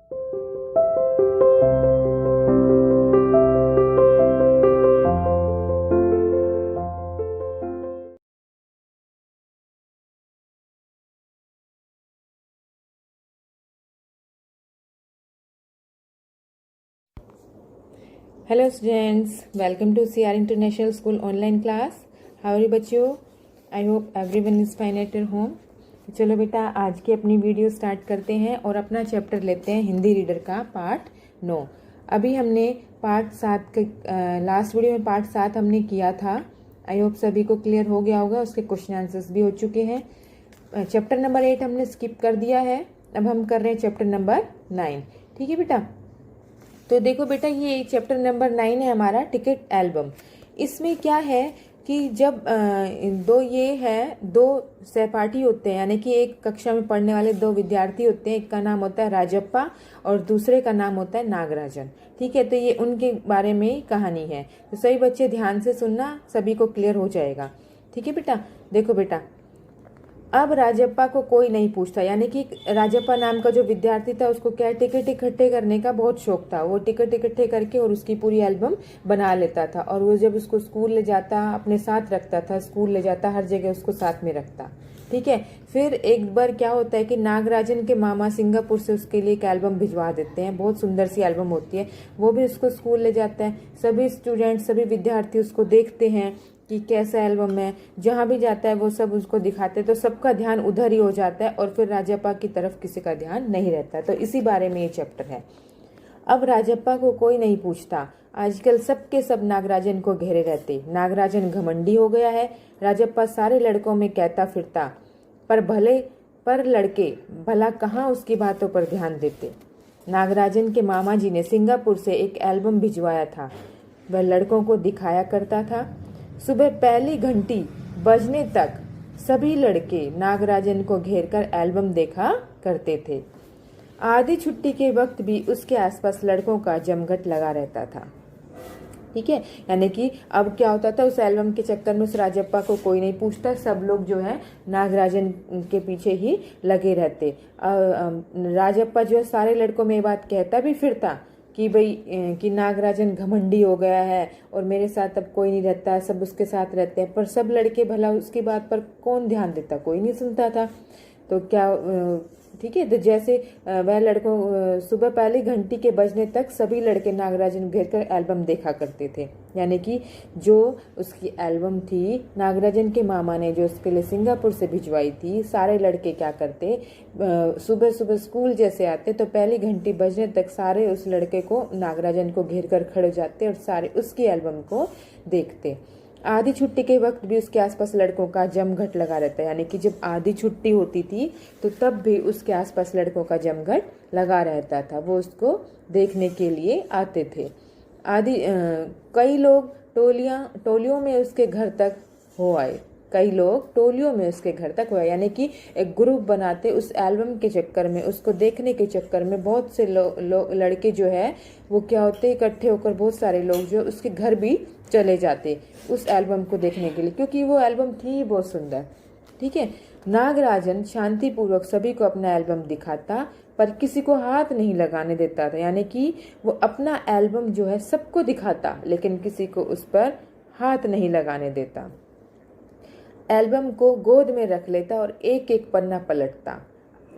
Hello students, welcome to CR International School online class. How are you बच्चों? I hope everyone is fine at your home. चलो बेटा, आज की अपनी video start करते हैं और अपना चैप्टर लेते हैं हिंदी रीडर का पार्ट 9। अभी हमने पार्ट 7 के लास्ट वीडियो में पार्ट 7 हमने किया था। आई होप सभी को क्लियर हो गया होगा, उसके क्वेश्चन आंसर्स भी हो चुके हैं। चैप्टर नंबर 8 हमने स्किप कर दिया है, अब हम कर रहे हैं चैप्टर नंबर 9। ठीक है बेटा, तो देखो बेटा, ये चैप्टर नंबर 9 है हमारा, टिकट एल्बम। इसमें क्या है कि जब दो सहपाठी होते हैं, यानी कि एक कक्षा में पढ़ने वाले दो विद्यार्थी होते हैं। एक का नाम होता है राजप्पा और दूसरे का नाम होता है नागराजन। ठीक है, तो ये उनके बारे में कहानी है। तो सभी बच्चे ध्यान से सुनना, सभी को क्लियर हो जाएगा। ठीक है बेटा, देखो बेटा, अब राजप्पा को कोई नहीं पूछता, यानी कि राजप्पा नाम का जो विद्यार्थी था उसको क्या टिकट इकट्ठे करने का बहुत शौक था। वो टिकट इकट्ठे करके और उसकी पूरी एल्बम बना लेता था, और वो जब उसको स्कूल ले जाता अपने साथ रखता था, स्कूल ले जाता हर जगह उसको साथ में रखता। ठीक है, फिर एक बार क्या होता है कि नागराजन के मामा सिंगापुर से उसके लिए एक एल्बम भिजवा देते हैं। बहुत सुंदर सी एल्बम होती है, वो भी उसको स्कूल ले जाता है। सभी स्टूडेंट, सभी विद्यार्थी उसको देखते हैं कि कैसा एल्बम है। जहाँ भी जाता है वो सब उसको दिखाते हैं, तो सबका ध्यान उधर ही हो जाता है और फिर राजप्पा की तरफ किसी का ध्यान नहीं रहता। तो इसी बारे में ये चैप्टर है। अब राजप्पा को कोई नहीं पूछता। आजकल सबके सब नागराजन को घेरे रहते। नागराजन घमंडी हो गया है। राजप्पा सारे लड़कों में कहता फिरता, पर लड़के भला कहाँ उसकी बातों पर ध्यान देते। नागराजन के मामा जी ने सिंगापुर से एक एल्बम भिजवाया था, वह लड़कों को दिखाया करता था। सुबह पहली घंटी बजने तक सभी लड़के नागराजन को घेरकर एल्बम देखा करते थे। आधी छुट्टी के वक्त भी उसके आसपास लड़कों का जमघट लगा रहता था। ठीक है, यानी कि अब क्या होता था, उस एल्बम के चक्कर में उस राजप्पा को कोई नहीं पूछता, सब लोग जो है नागराजन के पीछे ही लगे रहते। राजप्पा जो है सारे लड़कों में ये बात कहता भी फिरता कि भाई कि नागराजन घमंडी हो गया है और मेरे साथ अब कोई नहीं रहता, सब उसके साथ रहते हैं। पर सब लड़के भला उसकी बात पर कौन ध्यान देता, कोई नहीं सुनता था। तो क्या ठीक है, तो जैसे वह लड़कों सुबह पहली घंटी के बजने तक सभी लड़के नागराजन घेर कर एल्बम देखा करते थे। यानी कि जो उसकी एल्बम थी, नागराजन के मामा ने जो उसके लिए सिंगापुर से भिजवाई थी, सारे लड़के क्या करते, सुबह सुबह स्कूल जैसे आते तो पहली घंटी बजने तक सारे उस लड़के को, नागराजन को घेर कर खड़े हो जाते और सारे उसकी एल्बम को देखते। आधी छुट्टी के वक्त भी उसके आसपास लड़कों का जमघट लगा रहता है। यानी कि जब आधी छुट्टी होती थी तो तब भी उसके आसपास लड़कों का जमघट लगा रहता था, वो उसको देखने के लिए आते थे। कई लोग टोलियों में उसके घर तक हो आए। कई लोग टोलियों में उसके घर तक हुआ, यानी कि एक ग्रुप बनाते उस एल्बम के चक्कर में, उसको देखने के चक्कर में बहुत से लड़के जो है वो क्या होते, इकट्ठे होकर बहुत सारे लोग जो उसके घर भी चले जाते उस एल्बम को देखने के लिए, क्योंकि वो एल्बम थी बहुत सुंदर। ठीक है, नागराजन शांतिपूर्वक सभी को अपना एल्बम दिखाता, पर किसी को हाथ नहीं लगाने देता था। यानी कि वो अपना एल्बम जो है सबको दिखाता, लेकिन किसी को उस पर हाथ नहीं लगाने देता। एल्बम को गोद में रख लेता और एक एक पन्ना पलटता।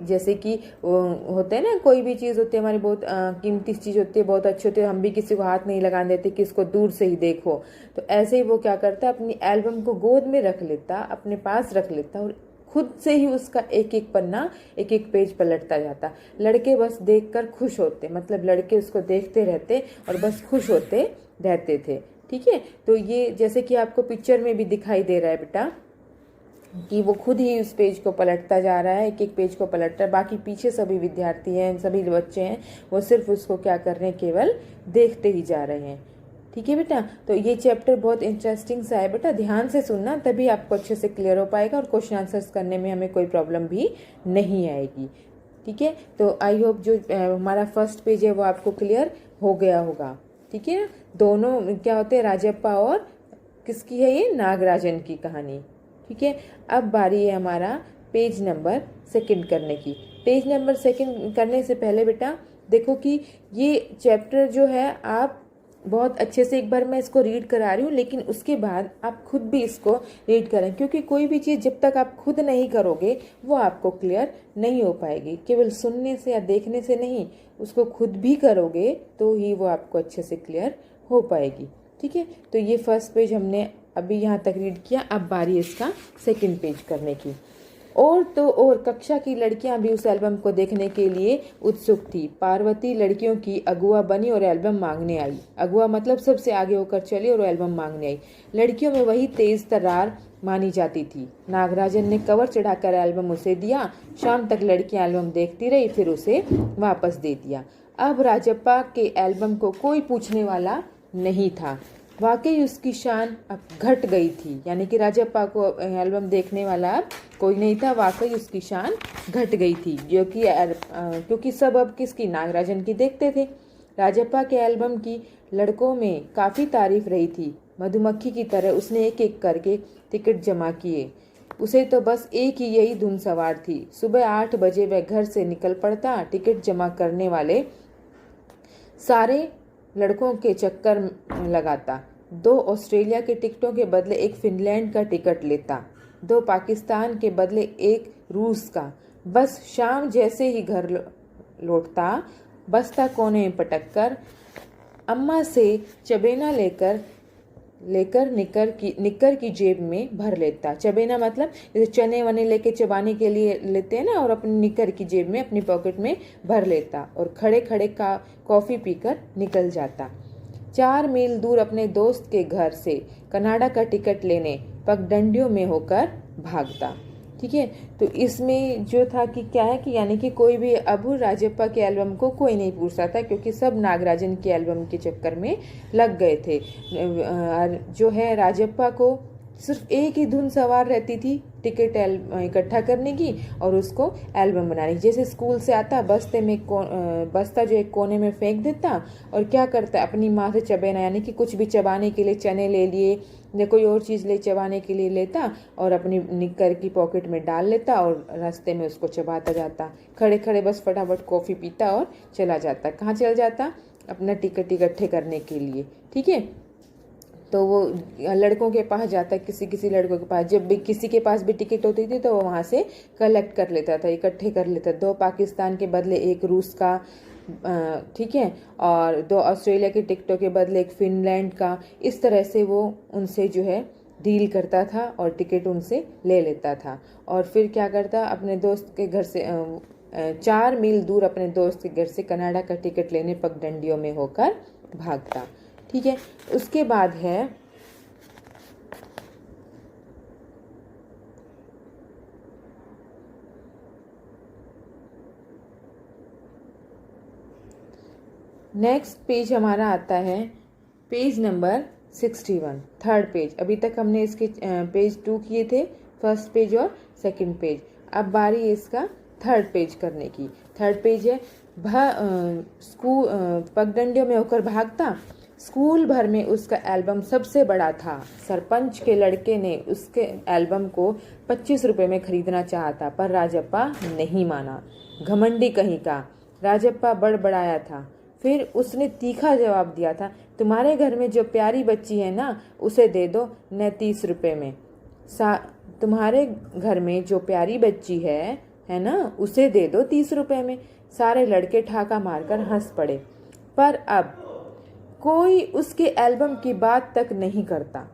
जैसे कि होते हैं ना, कोई भी चीज़ होती है हमारी, बहुत कीमती चीज़ होती है, बहुत अच्छी होती है, हम भी किसी को हाथ नहीं लगाने देते कि इसको दूर से ही देखो। तो ऐसे ही वो क्या करता, अपनी एल्बम को गोद में रख लेता, अपने पास रख लेता और खुद से ही उसका एक एक पन्ना, एक एक पेज पलटता जाता। लड़के बस देखकर खुश होते, मतलब लड़के उसको देखते रहते और बस खुश होते रहते थे। ठीक है, तो ये जैसे कि आपको पिक्चर में भी दिखाई दे रहा है बेटा कि वो खुद ही उस पेज को पलटता जा रहा है, एक एक पेज को पलटता है। बाकी पीछे सभी विद्यार्थी हैं, सभी बच्चे हैं, वो सिर्फ उसको क्या कर रहे हैं, केवल देखते ही जा रहे हैं। ठीक है बेटा, तो ये चैप्टर बहुत इंटरेस्टिंग सा है बेटा, ध्यान से सुनना, तभी आपको अच्छे से क्लियर हो पाएगा और क्वेश्चन आंसर्स करने में हमें कोई प्रॉब्लम भी नहीं आएगी। ठीक है, तो आई होप जो हमारा फर्स्ट पेज है वो आपको क्लियर हो गया होगा। ठीक है, दोनों क्या होते हैं, राजप्पा और किसकी है ये, नागराजन की कहानी। ठीक है, अब बारी है हमारा पेज नंबर 2 करने की। पेज नंबर 2 करने से पहले बेटा देखो कि ये चैप्टर जो है आप बहुत अच्छे से, एक बार मैं इसको रीड करा रही हूँ, लेकिन उसके बाद आप खुद भी इसको रीड करें, क्योंकि कोई भी चीज़ जब तक आप खुद नहीं करोगे वो आपको क्लियर नहीं हो पाएगी। केवल सुनने से या देखने से नहीं, उसको खुद भी करोगे तो ही वो आपको अच्छे से क्लियर हो पाएगी। ठीक है, तो ये फर्स्ट पेज हमने अभी यहाँ तक रीड किया। अब बारी इसका सेकंड पेज करने की। और तो और कक्षा की लड़कियां भी उस एल्बम को देखने के लिए उत्सुक थी। पार्वती लड़कियों की अगुआ बनी और एल्बम मांगने आई। अगुआ मतलब सबसे आगे होकर चली और एल्बम मांगने आई। लड़कियों में वही तेज तर्रार मानी जाती थी। नागराजन ने कवर चढ़ाकर एल्बम उसे दिया। शाम तक लड़कियां एल्बम देखती रही, फिर उसे वापस दे दिया। अब राजप्पा के एल्बम को कोई पूछने वाला नहीं था। वाकई उसकी शान अब घट गई थी, यानी कि राजप्पा को एल्बम देखने वाला अब कोई नहीं था। वाकई उसकी शान घट गई थी, जो कि क्योंकि सब अब किसकी, नागराजन की देखते थे। राजप्पा के एल्बम की लड़कों में काफ़ी तारीफ रही थी। मधुमक्खी की तरह उसने एक एक करके टिकट जमा किए। उसे तो बस एक ही यही धुन सवार थी। सुबह 8 बजे वह घर से निकल पड़ता। टिकट जमा करने वाले सारे लड़कों के चक्कर लगाता। 2 ऑस्ट्रेलिया के टिकटों के बदले एक फिनलैंड का टिकट लेता। 2 पाकिस्तान के बदले एक रूस का। बस शाम जैसे ही घर लौटता, बस्ता कोने में पटक कर अम्मा से चबेना लेकर निक्कर की जेब में भर लेता। चबेना मतलब जैसे चने वने लेके चबाने के लिए लेते हैं ना, और अपनी निक्कर की जेब में, अपनी पॉकेट में भर लेता और खड़े खड़े कॉफी पीकर निकल जाता। 4 मील दूर अपने दोस्त के घर से कनाडा का टिकट लेने पगडंडियों में होकर भागता। ठीक है, तो इसमें जो था कि क्या है कि यानी कि कोई भी अब राजप्पा के एल्बम को कोई नहीं पूछता था, क्योंकि सब नागराजन के एल्बम के चक्कर में लग गए थे। जो है राजप्पा को सिर्फ एक ही धुन सवार रहती थी, टिकट इकट्ठा करने की और उसको एल्बम बनाने की। जैसे स्कूल से आता, बस्ता जो एक कोने में फेंक देता और क्या करता, अपनी माँ से चबेना, यानी कि कुछ भी चबाने के लिए चने ले लिए या कोई और चीज़ ले चबाने के लिए लेता और अपनी निक्कर की पॉकेट में डाल लेता और रास्ते में उसको चबाता जाता। खड़े खड़े बस फटाफट कॉफ़ी पीता और चला जाता। कहाँ चल जाता? अपना टिकट इकट्ठे करने के लिए। ठीक है, तो वो लड़कों के पास जाता, किसी लड़कों के पास, जब भी किसी के पास भी टिकट होती थी तो वो वहाँ से कलेक्ट कर लेता था, इकट्ठे कर लेता। 2 पाकिस्तान के बदले एक रूस का, ठीक है, और 2 ऑस्ट्रेलिया के टिकटों के बदले एक फिनलैंड का। इस तरह से वो उनसे जो है डील करता था और टिकट उनसे ले लेता था। और फिर क्या करता, अपने दोस्त के घर से 4 मील दूर अपने दोस्त के घर से कनाडा का टिकट लेने पगडंडियों में होकर भागता। ठीक है, उसके बाद है नेक्स्ट पेज हमारा आता है पेज नंबर 61, थर्ड पेज। अभी तक हमने इसके पेज 2 किए थे, फर्स्ट पेज और सेकंड पेज। अब बारी है इसका थर्ड पेज करने की। थर्ड पेज है स्कूल पगडंडियों में होकर भागता। स्कूल भर में उसका एल्बम सबसे बड़ा था। सरपंच के लड़के ने उसके एल्बम को 25 रुपए में खरीदना चाहा था, पर राजप्पा नहीं माना। घमंडी कहीं का, राजप्पा बड़बड़ाया था। फिर उसने तीखा जवाब दिया था, तुम्हारे घर में जो प्यारी बच्ची है ना, उसे दे दो न 30 रुपए में। तुम्हारे घर में जो प्यारी बच्ची है ना, उसे दे दो 30 रुपए में। सारे लड़के ठाका मारकर हंस पड़े, पर अब कोई उसके एल्बम की बात तक नहीं करता।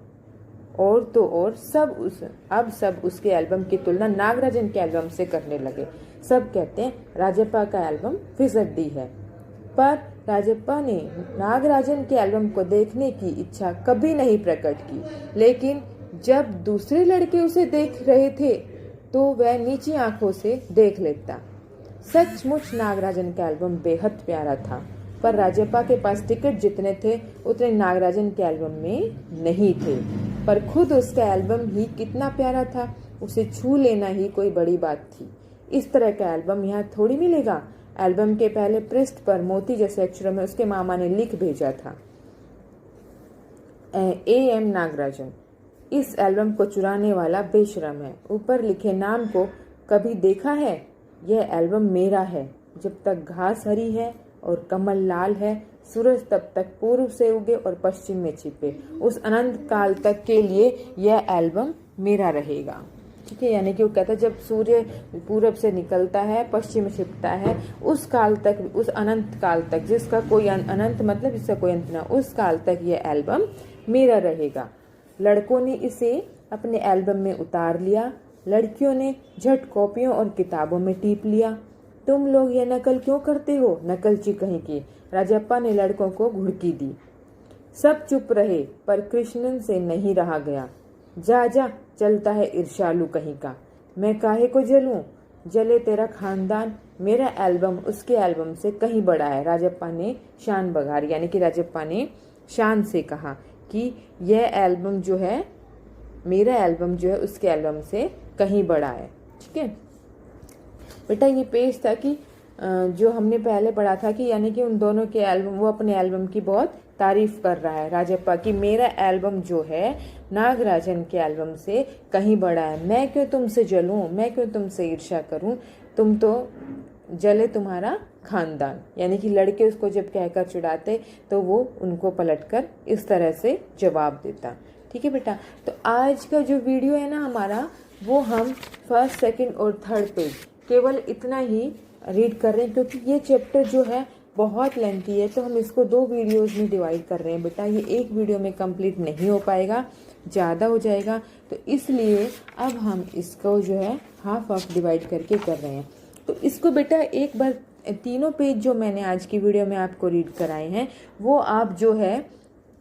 और तो और सब उसके एल्बम की तुलना नागराजन के एल्बम से करने लगे। सब कहते हैं राजप्पा का एल्बम फिसड्डी है, पर राजप्पा ने नागराजन के एल्बम को देखने की इच्छा कभी नहीं प्रकट की। लेकिन जब दूसरे लड़के उसे देख रहे थे तो वह नीची आंखों से देख लेता। सचमुच नागराजन का एल्बम बेहद प्यारा था, पर राजप्पा के पास टिकट जितने थे उतने नागराजन के एल्बम में नहीं थे। पर खुद उसका एल्बम ही कितना प्यारा था, उसे छू लेना ही कोई बड़ी बात थी। इस तरह का एल्बम यहाँ थोड़ी मिलेगा। एल्बम के पहले पृष्ठ पर मोती जैसे अक्षरों में उसके मामा ने लिख भेजा था, A.M. नागराजन इस एल्बम को चुराने वाला बेशरम है। ऊपर लिखे नाम को कभी देखा है? यह एल्बम मेरा है। जब तक घास हरी है और कमल लाल है, सूरज तब तक पूर्व से उगे और पश्चिम में छिपे, उस अनंत काल तक के लिए यह एल्बम मेरा रहेगा। ठीक है, यानी कि वो कहता है जब सूर्य पूरब से निकलता है, पश्चिम में छिपता है, उस काल तक, उस अनंत काल तक, जिसका कोई अनंत मतलब जिसका कोई अंत ना, उस काल तक ये एल्बम मेरा रहेगा। लड़कों ने इसे अपने एल्बम में उतार लिया, लड़कियों ने झट कॉपियों और किताबों में टीप लिया। तुम लोग ये नकल क्यों करते हो, नकलची कहीं की, राजप्पा ने लड़कों को घुड़की दी। सब चुप रहे, पर कृष्णन से नहीं रहा गया। जा जा, चलता है ईर्ष्यालु कहीं का, मैं काहे को जलूं, जले तेरा खानदान, मेरा एल्बम उसके एल्बम से कहीं बड़ा है। राजप्पा ने शान बघारी, यानी कि राजप्पा ने शान से कहा कि यह एल्बम जो है, मेरा एल्बम जो है उसके एल्बम से कहीं बड़ा है। ठीक है बेटा, ये पेज था कि जो हमने पहले पढ़ा था कि यानी कि उन दोनों के एल्बम, वो अपने एल्बम की बहुत तारीफ कर रहा है राजप्पा की, मेरा एल्बम जो है नागराजन के एल्बम से कहीं बड़ा है। मैं क्यों तुमसे जलूं, मैं क्यों तुमसे ईर्ष्या करूं, तुम तो जले तुम्हारा खानदान। यानी कि लड़के उसको जब कहकर चिढ़ाते तो वो उनको पलटकर इस तरह से जवाब देता। ठीक है बेटा, तो आज का जो वीडियो है ना हमारा, वो हम फर्स्ट, सेकंड और थर्ड पेज केवल इतना ही रीड कर रहे हैं, क्योंकि ये चैप्टर जो है बहुत लेंथी है, तो हम इसको 2 वीडियोस में डिवाइड कर रहे हैं बेटा। ये एक वीडियो में कंप्लीट नहीं हो पाएगा, ज़्यादा हो जाएगा, तो इसलिए अब हम इसको जो है हाफ डिवाइड करके कर रहे हैं। तो इसको बेटा एक बार तीनों पेज जो मैंने आज की वीडियो में आपको रीड कराए हैं, वो आप जो है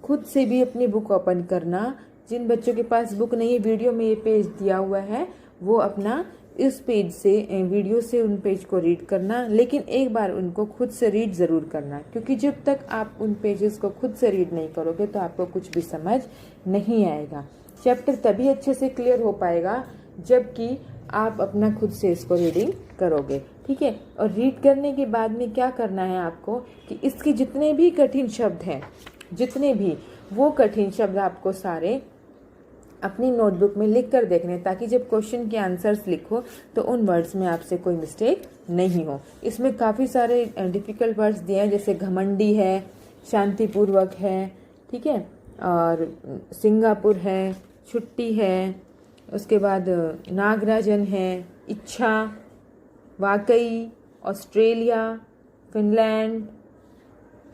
खुद से भी अपनी बुक ओपन करना। जिन बच्चों के पास बुक नहीं है, वीडियो में ये पेज दिया हुआ है, वो अपना इस पेज से, वीडियो से उन पेज को रीड करना, लेकिन एक बार उनको खुद से रीड ज़रूर करना, क्योंकि जब तक आप उन पेजेस को खुद से रीड नहीं करोगे तो आपको कुछ भी समझ नहीं आएगा। चैप्टर तभी अच्छे से क्लियर हो पाएगा जबकि आप अपना खुद से इसको रीडिंग करोगे। ठीक है, और रीड करने के बाद में क्या करना है आपको कि इसके जितने भी कठिन शब्द हैं, जितने भी, वो कठिन शब्द आपको सारे अपनी नोटबुक में लिख कर देखने, ताकि जब क्वेश्चन के आंसर्स लिखो तो उन वर्ड्स में आपसे कोई मिस्टेक नहीं हो। इसमें काफ़ी सारे डिफ़िकल्ट वर्ड्स दिए हैं, जैसे घमंडी है, शांतिपूर्वक है, ठीक है, और सिंगापुर है, छुट्टी है, उसके बाद नागराजन है, इच्छा, वाकई, ऑस्ट्रेलिया, फिनलैंड।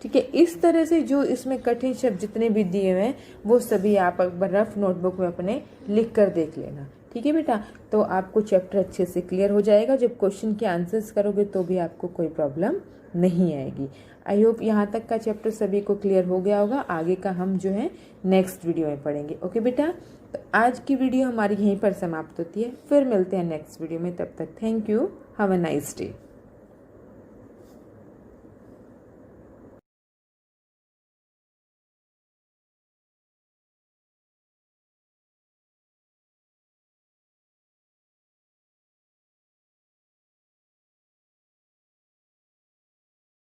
ठीक है, इस तरह से जो इसमें कठिन शब्द जितने भी दिए हुए हैं वो सभी आप एक बार रफ नोटबुक में अपने लिख कर देख लेना। ठीक है बेटा, तो आपको चैप्टर अच्छे से क्लियर हो जाएगा। जब क्वेश्चन के आंसर्स करोगे तो भी आपको कोई प्रॉब्लम नहीं आएगी। आई होप यहाँ तक का चैप्टर सभी को क्लियर हो गया होगा। आगे का हम जो है नेक्स्ट वीडियो में पढ़ेंगे। ओके बेटा, तो आज की वीडियो हमारी यहीं पर समाप्त होती है, फिर मिलते हैं नेक्स्ट वीडियो में। तब तक thank you, have a nice day.